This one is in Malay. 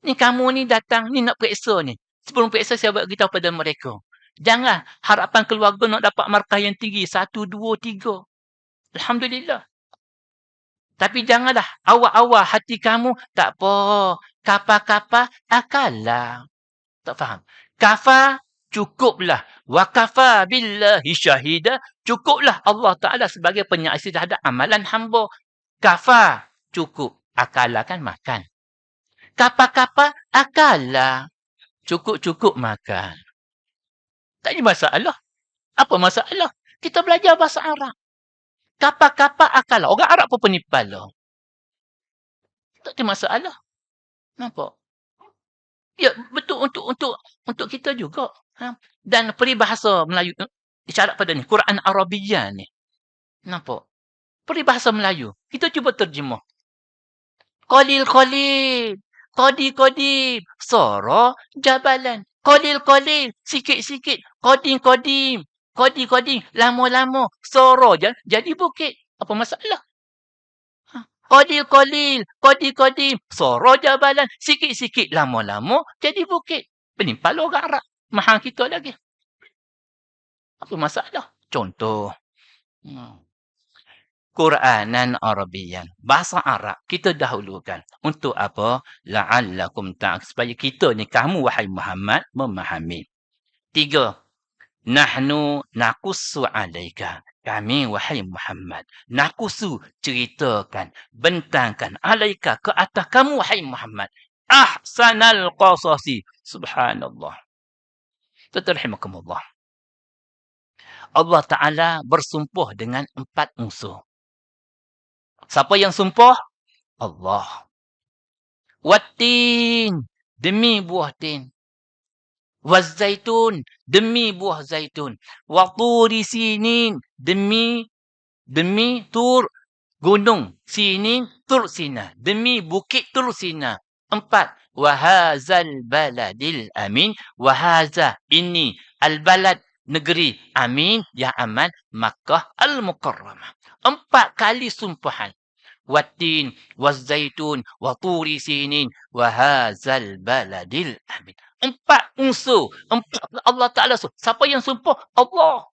Ni kamu ni datang, ni nak periksa ni. Sebelum periksa, saya beritahu pada mereka. Jangan harapan keluarga nak dapat markah yang tinggi. 1, 2, 3. Alhamdulillah. Tapi janganlah awal-awal hati kamu, tak apa. Kapa-kapa, akalah. Tak faham. Kafa, cukuplah. Wa kafa billahi syahida. Cukuplah Allah Ta'ala sebagai penyaksi terhadap amalan hamba. Kafa, cukup. Akalah kan makan. Kapa-kapa, akalah. Cukup-cukup makan. Tak ada masalah. Apa masalah? Kita belajar bahasa Arab. Kapa-kapa, akalah. Orang Arab pun penipal lah. Tak ada masalah. Nampak? Ya, betul untuk kita juga. Ha? Dan peribahasa Melayu, isyarat pada ni, Quran Arabiyah ni. Nampak? Peribahasa Melayu. Kita cuba terjemah. Qalil-qalil. Qadim-qadim. Sara jabalan. Qalil-qalil. Sikit-sikit. Qadim-qadim. Qadim-qadim. Lama-lama. Sara jadi bukit. Apa masalah? Qalil-qalil. Qadim-qadim. Sara jabalan. Sikit-sikit. Lama-lama jadi bukit. Penimpal orang Arab. Mahal kita lagi. Apa masalah? Contoh. Quranan Arabiyan. Bahasa Arab. Kita dahulukan. Untuk apa? La'allakum supaya kita ni, kamu wahai Muhammad, memahami. 3. Nahnu nakussu alaika. Kami wahai Muhammad. Nakusu, ceritakan. Bentangkan. Alaika, ke atas kamu wahai Muhammad. Ahsanal qasasi. Subhanallah. Rahimakumullah. Allah Ta'ala bersumpah dengan 4 unsur. Siapa yang sumpah? Allah. Wattin, demi buah tin. Wazzaitun, demi buah zaitun. Waturi sinin, demi tur gunung. Sinin, tur sina. Demi bukit tur sina. 4. Wahazal baladil amin. Wahaza, ini. Al-balad, negeri. Amin, yang aman. Makkah al-Mukarramah. 4 kali sumpahan. Wattin, wazzaitun, waturi sinin, wahazal baladil amin. 4 unsur. 4 Allah Ta'ala. Siapa yang sumpah? Allah.